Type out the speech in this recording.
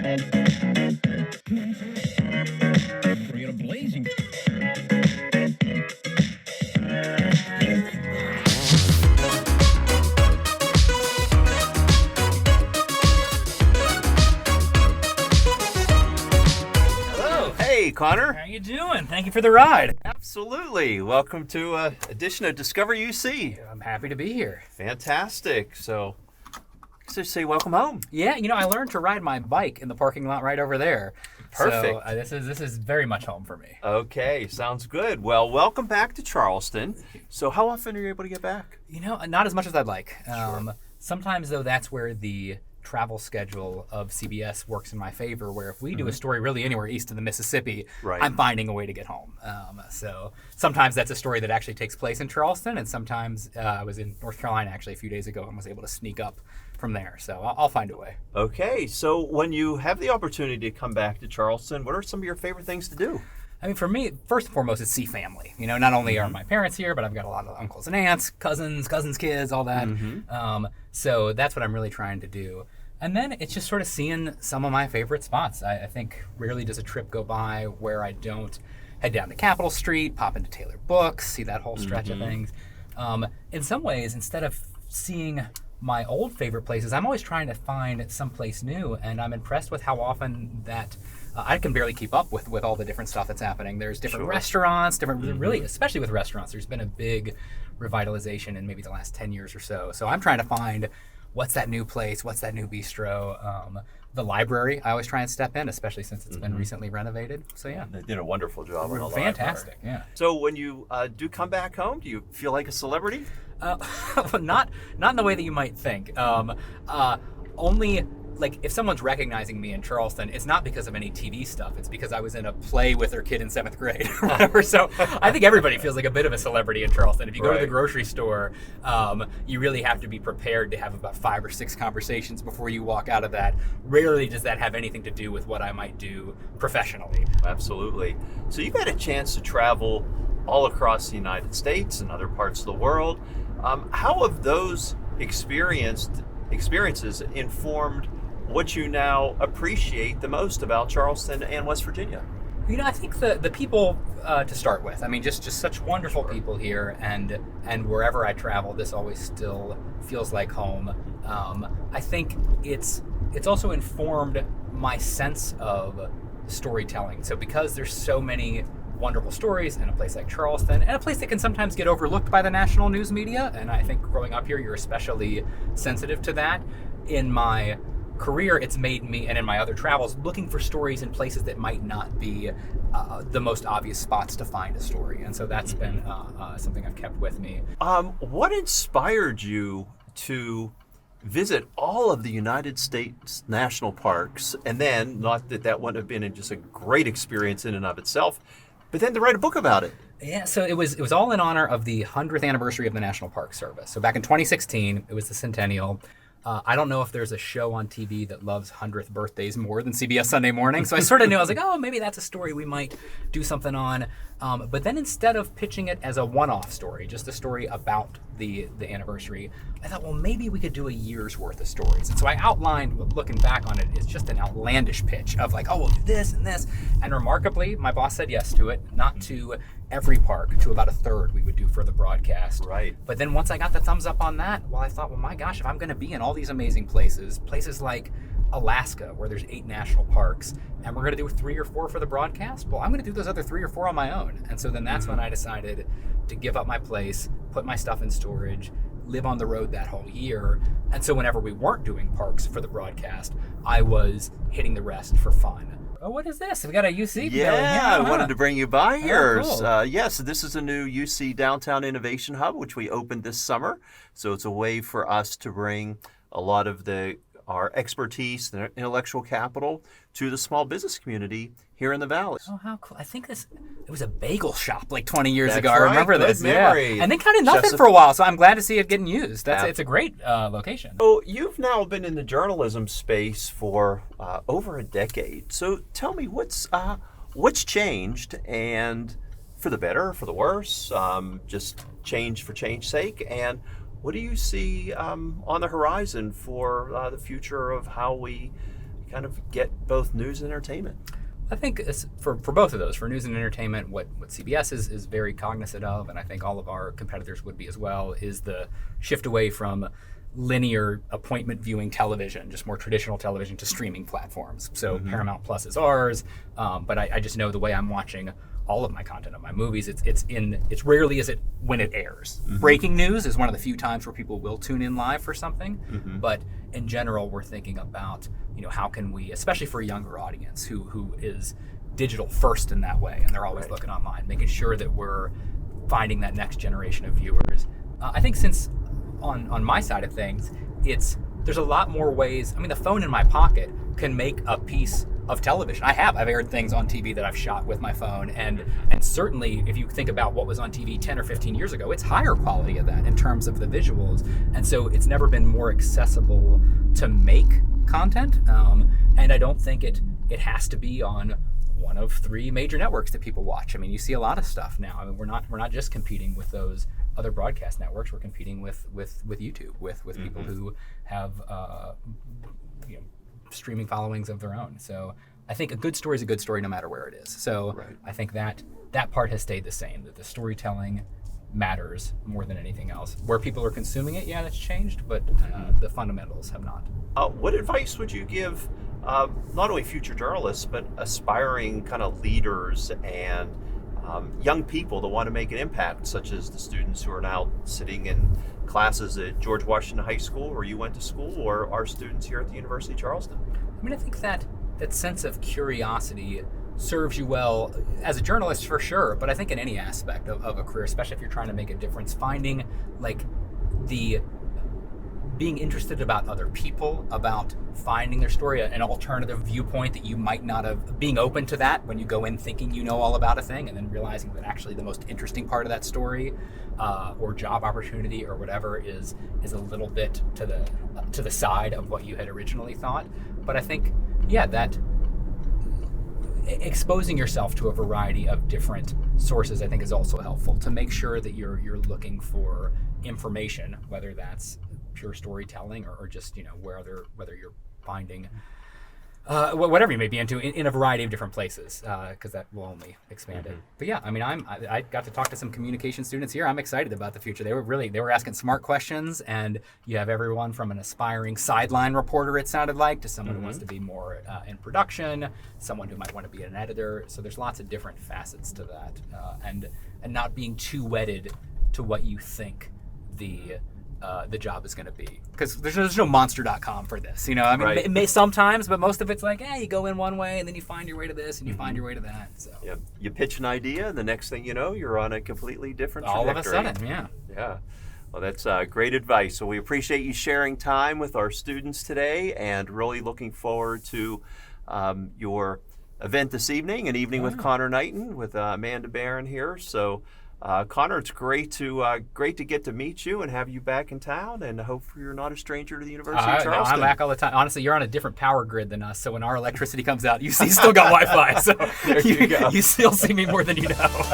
Bring it a blazing. Hey, Connor. How you doing? Thank you for the ride. Absolutely. Welcome to an edition of Discover UC. I'm happy to be here. Fantastic. So, just say welcome home. Yeah, I learned to ride my bike in the parking lot right over there. Perfect. So this is very much home for me. Okay, sounds good. Well, welcome back to Charleston. So, how often are you able to get back? Not as much as I'd like. Sure. Sometimes, though, that's where the travel schedule of CBS works in my favor, where if we do a story really anywhere east of the Mississippi, Right. I'm finding a way to get home. So sometimes that's a story that actually takes place in Charleston, and sometimes I was in North Carolina actually a few days ago and was able to sneak up from there. So I'll find a way. Okay, so when you have the opportunity to come back to Charleston, what are some of your favorite things to do? I mean, for me, first and foremost, it's see family. Not only are my parents here, but I've got a lot of uncles and aunts, cousins' kids, all that. So that's what I'm really trying to do. And then it's just sort of seeing some of my favorite spots. I think rarely does a trip go by where I don't head down to Capitol Street, pop into Taylor Books, see that whole stretch of things. In some ways, instead of seeing my old favorite places, I'm always trying to find someplace new, and I'm impressed with how often that I can barely keep up with all the different stuff that's happening. There's different restaurants, really, especially with restaurants, there's been a big revitalization in maybe the last 10 years or so. So I'm trying to find what's that new place, what's that new bistro. The library, I always try and step in, especially since it's been recently renovated. So yeah. They did a wonderful job on the Fantastic, library. yeah. So when you do come back home, do you feel like a celebrity? Not in the way that you might think. Only like if someone's recognizing me in Charleston, it's not because of any TV stuff. It's because I was in a play with their kid in 7th grade or whatever. So I think everybody feels like a bit of a celebrity in Charleston. If you go to the grocery store, you really have to be prepared to have about 5 or 6 conversations before you walk out of that. Rarely does that have anything to do with what I might do professionally. Absolutely. So you've had a chance to travel all across the United States and other parts of the world. How have those experiences informed what you now appreciate the most about Charleston and West Virginia? I think the people to start with. I mean, just such wonderful people here, and wherever I travel, this always still feels like home. I think it's also informed my sense of storytelling. So because there's so many wonderful stories in a place like Charleston, and a place that can sometimes get overlooked by the national news media, and I think growing up here, you're especially sensitive to that. In my career, it's made me, and in my other travels, looking for stories in places that might not be the most obvious spots to find a story. And so that's been something I've kept with me. What inspired you to visit all of the United States national parks, and then, not that that wouldn't have been just a great experience in and of itself, but then to write a book about it? Yeah, so it was all in honor of the 100th anniversary of the National Park Service. So back in 2016, it was the centennial. I don't know if there's a show on TV that loves 100th birthdays more than CBS Sunday Morning. So I sort of knew, I was like, oh, maybe that's a story we might do something on. But then instead of pitching it as a one-off story, just a story about the anniversary, I thought, well, maybe we could do a year's worth of stories. And so I outlined, looking back on it, it's just an outlandish pitch of like, oh, we'll do this and this. And remarkably, my boss said yes to it, not to every park, to about a third we would do for the broadcast. Right. But then once I got the thumbs up on that, well, I thought, well, my gosh, if I'm going to be in all these amazing places like Alaska, where there's 8 national parks, and we're going to do 3 or 4 for the broadcast, well, I'm going to do those other 3 or 4 on my own. And so then that's when I decided to give up my place, put my stuff in storage, live on the road that whole year. And so whenever we weren't doing parks for the broadcast, I was hitting the rest for fun. Oh, what is this? We got a UC building. I wanted to bring you by here. Cool. So this is a new UC Downtown Innovation Hub, which we opened this summer. So it's a way for us to bring a lot of our expertise and intellectual capital to the small business community here in the Valley. Oh, how cool. I think it was a bagel shop like 20 years That's ago. I right. remember Good this. memory. Yeah. And they kind of nothing for a while, so I'm glad to see it getting used. It's a great location. So you've now been in the journalism space for over a decade. So tell me, what's changed, and for the better, for the worse, just change for change's sake, and what do you see on the horizon for the future of how we kind of get both news and entertainment? I think for both of those, for news and entertainment, what CBS is very cognizant of, and I think all of our competitors would be as well, is the shift away from linear appointment viewing television, just more traditional television, to streaming platforms. So Paramount Plus is ours, but I just know the way I'm watching all of my content of my movies, it's rarely is it when it airs. Breaking news is one of the few times where people will tune in live for something, but in general, we're thinking about, how can we, especially for a younger audience who is digital first in that way, and they're always looking online, making sure that we're finding that next generation of viewers. I think since on my side of things, there's a lot more ways. I mean, the phone in my pocket can make a piece of television. I've aired things on TV that I've shot with my phone, and certainly if you think about what was on TV 10 or 15 years ago, it's higher quality of that in terms of the visuals, and so it's never been more accessible to make content, and I don't think it has to be on one of 3 major networks that people watch. I mean, you see a lot of stuff now. I mean, we're not just competing with those other broadcast networks. We're competing with YouTube, with people who have streaming followings of their own. So I think a good story is a good story no matter where it is. So I think that part has stayed the same, that the storytelling matters more than anything else. Where people are consuming it, that's changed, but the fundamentals have not. What advice would you give not only future journalists, but aspiring kind of leaders and young people that want to make an impact, such as the students who are now sitting in classes at George Washington High School, where you went to school, or our students here at the University of Charleston? I mean, I think that sense of curiosity serves you well as a journalist for sure, but I think in any aspect of a career, especially if you're trying to make a difference, finding being interested about other people, about finding their story, an alternative viewpoint that you might not have, being open to that when you go in thinking you know all about a thing, and then realizing that actually the most interesting part of that story or job opportunity or whatever is a little bit to the side of what you had originally thought. But I think, that exposing yourself to a variety of different sources, I think, is also helpful to make sure that you're looking for information, whether that's pure storytelling or just whether you're finding whatever you may be into in a variety of different places, because that will only expand it. But I mean, I got to talk to some communication students here. I'm excited about the future. They were asking smart questions, and you have everyone from an aspiring sideline reporter, it sounded like, to someone who wants to be more in production, someone who might want to be an editor. So there's lots of different facets to that, and not being too wedded to what you think the job is going to be, because there's no monster.com for this, I mean, it may sometimes, but most of it's like, you go in one way and then you find your way to this and you find your way to that. So you pitch an idea and the next thing you know, you're on a completely different trajectory. All of a sudden. Well, that's great advice. So we appreciate you sharing time with our students today, and really looking forward to your event this evening, an evening with Conor Knighton, with Amanda Barron here. So Conor, it's great to get to meet you and have you back in town, and I hope you're not a stranger to the University of Charleston. I'm back all the time. Honestly, you're on a different power grid than us, so when our electricity comes out, you still got Wi-Fi, so there you go. You still see me more than you know.